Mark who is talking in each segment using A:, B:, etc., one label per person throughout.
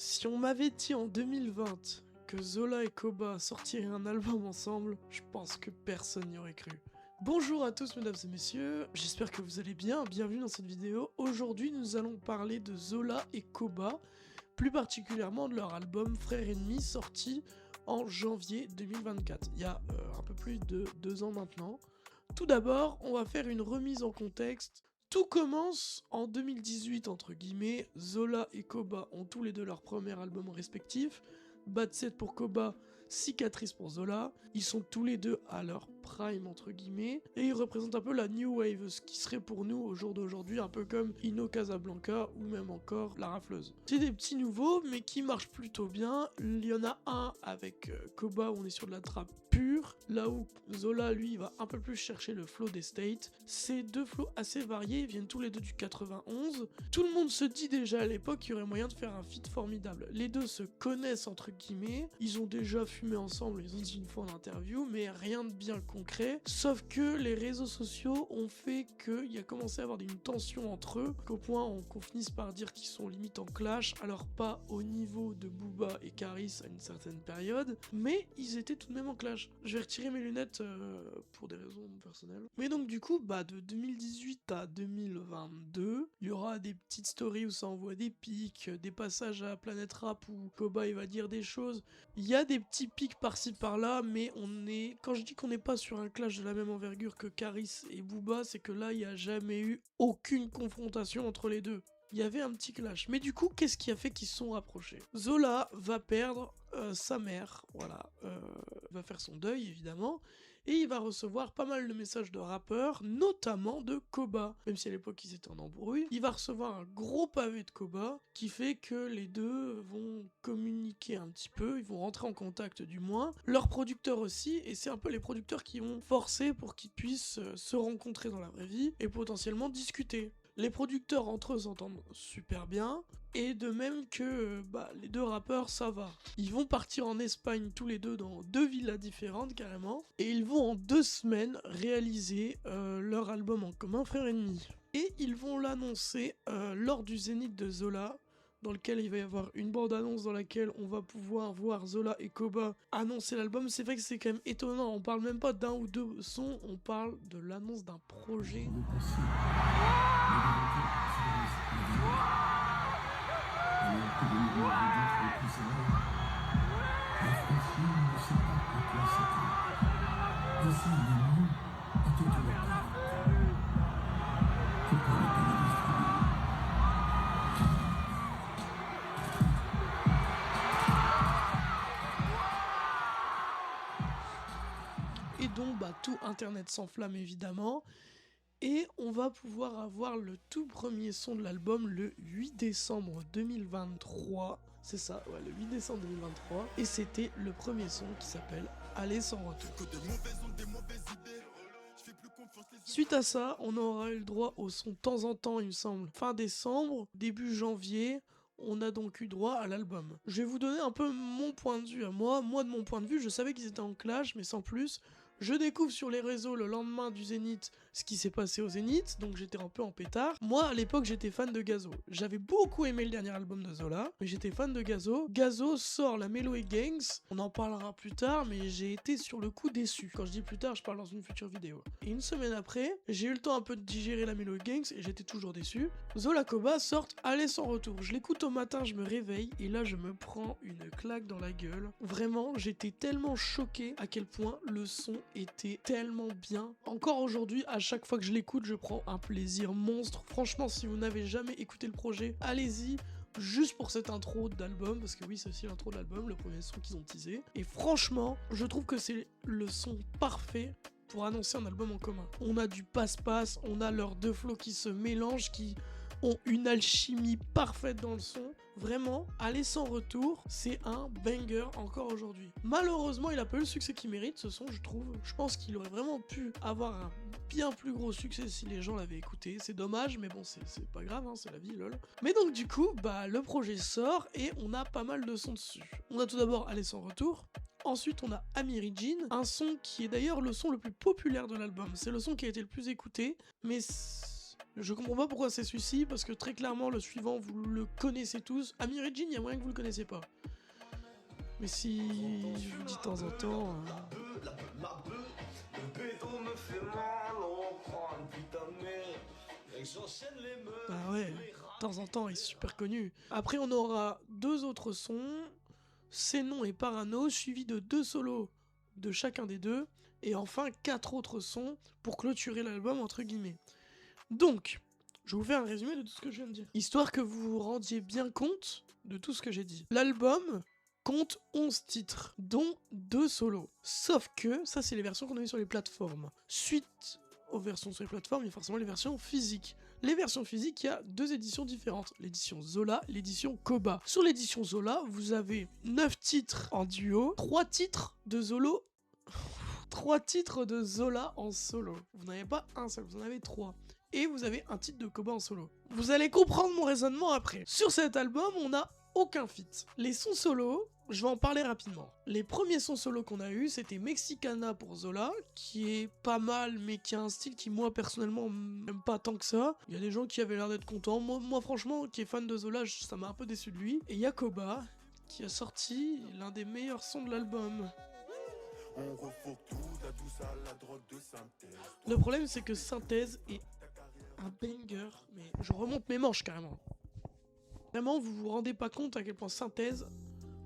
A: Si on m'avait dit en 2020 que Zola et Koba sortiraient un album ensemble, je pense que personne n'y aurait cru. Bonjour à tous mesdames et messieurs, j'espère que vous allez bien, bienvenue dans cette vidéo. Aujourd'hui nous allons parler de Zola et Koba, plus particulièrement de leur album Frères Ennemis sorti en janvier 2024, il y a un peu plus de 2 ans maintenant. Tout d'abord, on va faire une remise en contexte. Tout commence en 2018 entre guillemets, Zola et Koba ont tous les deux leur premier album respectif, Bad Set pour Koba, Cicatrice pour Zola, ils sont tous les deux à leur prime entre guillemets, et ils représentent un peu la new wave, ce qui serait pour nous au jour d'aujourd'hui un peu comme Ino Casablanca ou même encore La Rafleuse. C'est des petits nouveaux mais qui marchent plutôt bien, il y en a un avec Koba où on est sur de la trap pure, là où Zola lui va un peu plus chercher le flow des States. Ces deux flows assez variés, ils viennent tous les deux du 91. Tout le monde se dit déjà à l'époque qu'il y aurait moyen de faire un feat formidable. Les deux se connaissent entre guillemets, ils ont déjà fumé ensemble, ils ont dit une fois en interview, mais rien de bien concret. Sauf que les réseaux sociaux ont fait qu'il y a commencé à avoir une tension entre eux, qu'au point qu'on finisse par dire qu'ils sont limite en clash, alors pas au niveau de Booba et Karis à une certaine période, mais ils étaient tout de même en clash. Je vais retirer mes lunettes pour des raisons personnelles. Mais donc du coup, de 2018 à 2022, il y aura des petites stories où ça envoie des pics, des passages à Planète Rap où Koba il va dire des choses. Il y a des petits pics par-ci par-là, mais quand je dis qu'on n'est pas sur un clash de la même envergure que Karis et Booba, c'est que là, il n'y a jamais eu aucune confrontation entre les deux. Il y avait un petit clash. Mais du coup, qu'est-ce qui a fait qu'ils se sont rapprochés? Zola va perdre sa mère, voilà, va faire son deuil évidemment, et il va recevoir pas mal de messages de rappeurs, notamment de Koba, même si à l'époque ils étaient en embrouille. Il va recevoir un gros pavé de Koba, qui fait que les deux vont communiquer un petit peu, ils vont rentrer en contact du moins, leurs producteurs aussi, et c'est un peu les producteurs qui vont forcer pour qu'ils puissent se rencontrer dans la vraie vie, et potentiellement discuter. Les producteurs entre eux s'entendent super bien, et de même que les deux rappeurs ça va. Ils vont partir en Espagne tous les deux dans 2 villas différentes carrément, et ils vont en 2 semaines réaliser leur album en commun Frères Ennemis. Et ils vont l'annoncer lors du Zénith de Zola, dans lequel il va y avoir une bande-annonce dans laquelle on va pouvoir voir Zola et Koba annoncer l'album. C'est vrai que c'est quand même étonnant, on parle même pas d'un ou deux sons, on parle de l'annonce d'un projet. Et donc tout internet s'enflamme évidemment, et on va pouvoir avoir le tout premier son de l'album le 8 décembre 2023, c'est ça, ouais, le 8 décembre 2023, et c'était le premier son qui s'appelle Aller sans retour. Suite à ça, on aura eu le droit au son de temps en temps, il me semble, fin décembre, début janvier. On a donc eu droit à l'album. Je vais vous donner un peu mon point de vue à moi. Moi, de mon point de vue, je savais qu'ils étaient en clash, mais sans plus. Je découvre sur les réseaux le lendemain du Zénith ce qui s'est passé au Zénith, donc j'étais un peu en pétard. Moi, à l'époque, j'étais fan de Gazo. J'avais beaucoup aimé le dernier album de Zola, mais j'étais fan de Gazo. Gazo sort la Meloé Gangs, on en parlera plus tard, mais j'ai été sur le coup déçu. Quand je dis plus tard, je parle dans une future vidéo. Et une semaine après, j'ai eu le temps un peu de digérer la Meloé Gangs et j'étais toujours déçu. Zola Koba sortent Aller sans retour. Je l'écoute au matin, je me réveille et là je me prends une claque dans la gueule. Vraiment, j'étais tellement choqué à quel point le son était tellement bien. Encore aujourd'hui, à chaque fois que je l'écoute, je prends un plaisir monstre. Franchement, si vous n'avez jamais écouté le projet, allez-y. Juste pour cette intro d'album, parce que oui, c'est aussi l'intro de l'album, le premier son qu'ils ont teasé. Et franchement, je trouve que c'est le son parfait pour annoncer un album en commun. On a du passe-passe, on a leurs deux flows qui se mélangent, qui ont une alchimie parfaite dans le son. Vraiment, Aller sans retour, c'est un banger encore aujourd'hui. Malheureusement, il a pas eu le succès qu'il mérite, ce son, je trouve. Je pense qu'il aurait vraiment pu avoir un bien plus gros succès si les gens l'avaient écouté. C'est dommage, mais bon, c'est pas grave, hein, c'est la vie, lol. Mais donc du coup, le projet sort et on a pas mal de sons dessus. On a tout d'abord Aller sans retour. Ensuite, on a Amiri Jean, un son qui est d'ailleurs le son le plus populaire de l'album. C'est le son qui a été le plus écouté, mais Je comprends pas pourquoi c'est celui-ci, parce que très clairement, le suivant, vous le connaissez tous. Amir et Jin, il y a moyen que vous le connaissez pas. Mais si je vous dis de temps en temps... Ah ouais, de temps en temps, il est super connu. Après, on aura 2 autres sons, Cénon et Parano, suivis de 2 solos de chacun des deux, et enfin 4 autres sons pour clôturer l'album, entre guillemets. Donc, je vais vous faire un résumé de tout ce que je viens de dire, histoire que vous vous rendiez bien compte de tout ce que j'ai dit. L'album compte 11 titres, dont 2 solos. Sauf que, ça c'est les versions qu'on a eues sur les plateformes. Suite aux versions sur les plateformes, il y a forcément les versions physiques. Les versions physiques, il y a 2 éditions différentes. L'édition Zola, l'édition Koba. Sur l'édition Zola, vous avez 9 titres en duo, 3 titres de Zolo... 3 titres de Zola en solo. Vous n'avez pas un seul, vous en avez 3. Et vous avez un titre de Koba en solo. Vous allez comprendre mon raisonnement après. Sur cet album, on n'a aucun feat. Les sons solo, je vais en parler rapidement. Les premiers sons solo qu'on a eu, c'était Mexicana pour Zola, qui est pas mal, mais qui a un style qui, moi, personnellement, m'aime pas tant que ça. Il y a des gens qui avaient l'air d'être contents. Moi, franchement, qui est fan de Zola, ça m'a un peu déçu de lui. Et il y a Koba, qui a sorti l'un des meilleurs sons de l'album. Le problème, c'est que Synthèse est un banger, mais je remonte mes manches carrément. Vraiment, vous vous rendez pas compte à quel point Synthèse,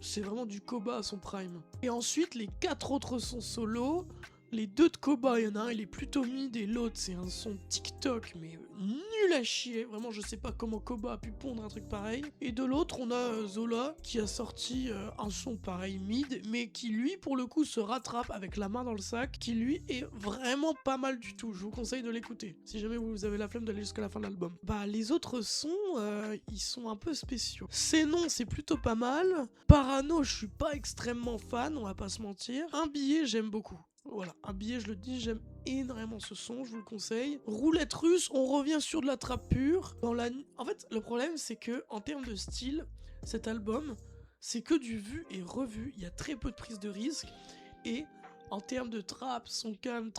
A: c'est vraiment du Koba à son prime. Et ensuite, les 4 autres sons solo, les 2 de Koba, il y en a un, il est plutôt mid, et l'autre, c'est un son TikTok, mais nul à chier. Vraiment, je sais pas comment Koba a pu pondre un truc pareil. Et de l'autre, on a Zola, qui a sorti un son pareil mid, mais qui, lui, pour le coup, se rattrape avec la main dans le sac, qui, lui, est vraiment pas mal du tout. Je vous conseille de l'écouter, si jamais vous avez la flemme d'aller jusqu'à la fin de l'album. Bah, les autres sons, ils sont un peu spéciaux. Cénon, c'est plutôt pas mal. Parano, je suis pas extrêmement fan, on va pas se mentir. Un billet, j'aime beaucoup. Voilà, un billet, je le dis, j'aime énormément ce son, je vous le conseille. Roulette russe, on revient sur de la trappe pure. En fait, le problème, c'est que en termes de style, cet album, c'est que du vu et revu. Il y a très peu de prise de risque. Et en termes de trap, son calme,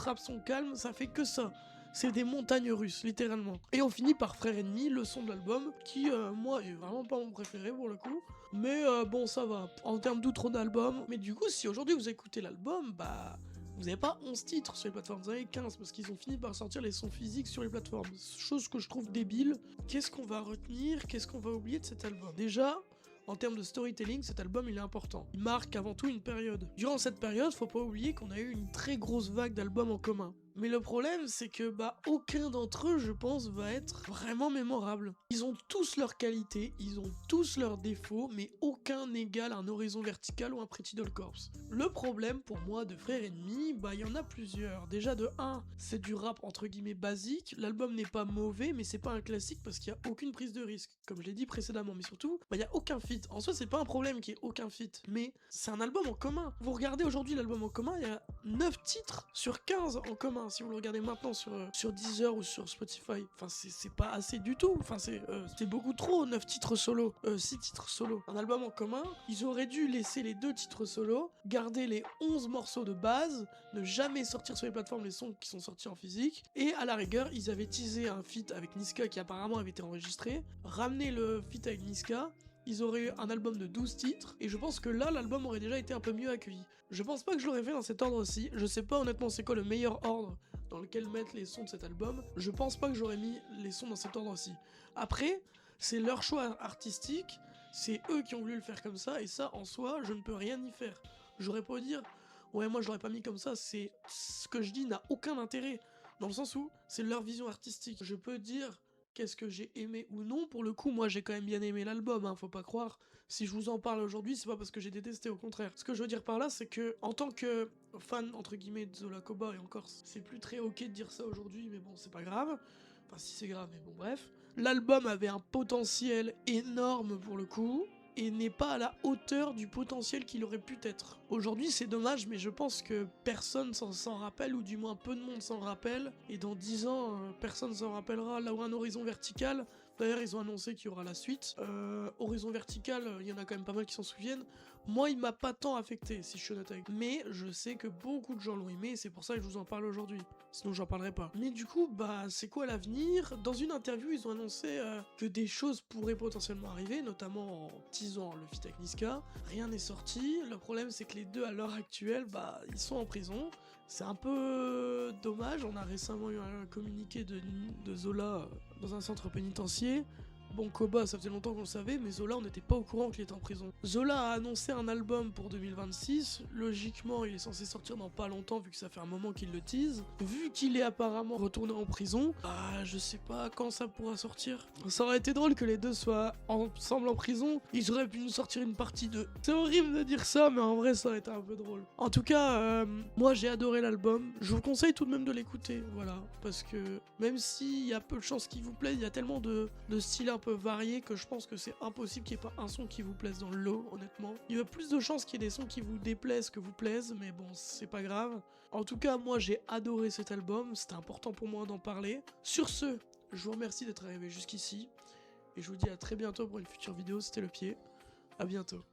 A: ça fait que ça. C'est des montagnes russes, littéralement. Et on finit par Frère Ennemi, le son de l'album, qui, moi, est vraiment pas mon préféré pour le coup. Mais bon, ça va, en termes d'outro d'album. Mais du coup, si aujourd'hui vous écoutez l'album, bah... Vous n'avez pas 11 titres sur les plateformes, vous en avez 15 parce qu'ils ont fini par sortir les sons physiques sur les plateformes. Chose que je trouve débile. Qu'est-ce qu'on va retenir? Qu'est-ce qu'on va oublier de cet album? Déjà, en termes de storytelling, cet album il est important. Il marque avant tout une période. Durant cette période, faut pas oublier qu'on a eu une très grosse vague d'albums en commun. Mais le problème, c'est que aucun d'entre eux, je pense, va être vraiment mémorable. Ils ont tous leurs qualités, ils ont tous leurs défauts, mais aucun n'égale un Horizon Vertical ou un Pretty Doll Corps. Le problème pour moi de Frère Ennemi, il y en a plusieurs. Déjà de 1, c'est du rap entre guillemets basique. L'album n'est pas mauvais, mais c'est pas un classique parce qu'il y a aucune prise de risque, comme je l'ai dit précédemment. Mais surtout, il y a aucun feat. En soi, c'est pas un problème qu'il y ait aucun feat, mais c'est un album en commun. Vous regardez aujourd'hui l'album en commun, il y a 9 titres sur 15 en commun. Si vous le regardez maintenant sur Deezer ou sur Spotify, enfin c'est pas assez du tout, enfin c'est beaucoup trop, 9 titres solo, 6 titres solo. Un album en commun, ils auraient dû laisser les 2 titres solo, garder les 11 morceaux de base, ne jamais sortir sur les plateformes les sons qui sont sortis en physique, et à la rigueur, ils avaient teasé un feat avec Niska qui apparemment avait été enregistré, ramener le feat avec Niska, ils auraient eu un album de 12 titres, et je pense que là, l'album aurait déjà été un peu mieux accueilli. Je pense pas que je l'aurais fait dans cet ordre-ci, je sais pas honnêtement c'est quoi le meilleur ordre dans lequel mettre les sons de cet album, je pense pas que j'aurais mis les sons dans cet ordre-ci. Après, c'est leur choix artistique, c'est eux qui ont voulu le faire comme ça, et ça, en soi, je ne peux rien y faire. J'aurais pas dire, ouais, moi je l'aurais pas mis comme ça, c'est ce que je dis n'a aucun intérêt, dans le sens où c'est leur vision artistique. Je peux dire qu'est-ce que j'ai aimé ou non, pour le coup, moi j'ai quand même bien aimé l'album, hein, faut pas croire. Si je vous en parle aujourd'hui, c'est pas parce que j'ai détesté, au contraire. Ce que je veux dire par là, c'est que, en tant que fan, entre guillemets, de Zola Koba, et encore, c'est plus très ok de dire ça aujourd'hui, mais bon, c'est pas grave. Enfin, si c'est grave, mais bon, bref. L'album avait un potentiel énorme pour le coup, et n'est pas à la hauteur du potentiel qu'il aurait pu être. Aujourd'hui, c'est dommage, mais je pense que personne s'en rappelle, ou du moins peu de monde s'en rappelle, et dans 10 ans, personne s'en rappellera. Là où un Horizon Vertical, D'ailleurs, ils ont annoncé qu'il y aura la suite. Horizon Vertical, il y en a quand même pas mal qui s'en souviennent. Moi, il m'a pas tant affecté, si je suis honnête avec vous. Mais je sais que beaucoup de gens l'ont aimé, et c'est pour ça que je vous en parle aujourd'hui. Sinon, j'en parlerai pas. Mais du coup, bah, c'est quoi l'avenir? Dans une interview, ils ont annoncé que des choses pourraient potentiellement arriver, notamment en teasant le feat avec Niska. Rien n'est sorti. Le problème, c'est que les deux, à l'heure actuelle, bah, ils sont en prison. C'est un peu dommage. On a récemment eu un communiqué de Zola dans un centre pénitentiaire. Bon, Koba, ça faisait longtemps qu'on le savait, mais Zola, on n'était pas au courant qu'il était en prison. Zola a annoncé un album pour 2026. Logiquement, il est censé sortir dans pas longtemps, vu que ça fait un moment qu'il le tease. Vu qu'il est apparemment retourné en prison, bah, je sais pas quand ça pourra sortir. Ça aurait été drôle que les deux soient ensemble en prison. Ils auraient pu nous sortir une partie 2. C'est horrible de dire ça, mais en vrai, ça aurait été un peu drôle. En tout cas, moi, j'ai adoré l'album. Je vous conseille tout de même de l'écouter, voilà. Parce que même s'il y a peu de chances qu'il vous plaise, il y a tellement de styles un peu variés que je pense que c'est impossible qu'il n'y ait pas un son qui vous plaise dans le lot, honnêtement. Il y a plus de chances qu'il y ait des sons qui vous déplaisent que vous plaisent, mais bon, c'est pas grave. En tout cas, moi, j'ai adoré cet album. C'était important pour moi d'en parler. Sur ce, je vous remercie d'être arrivé jusqu'ici. Et je vous dis à très bientôt pour une future vidéo. C'était Le Pied. À bientôt.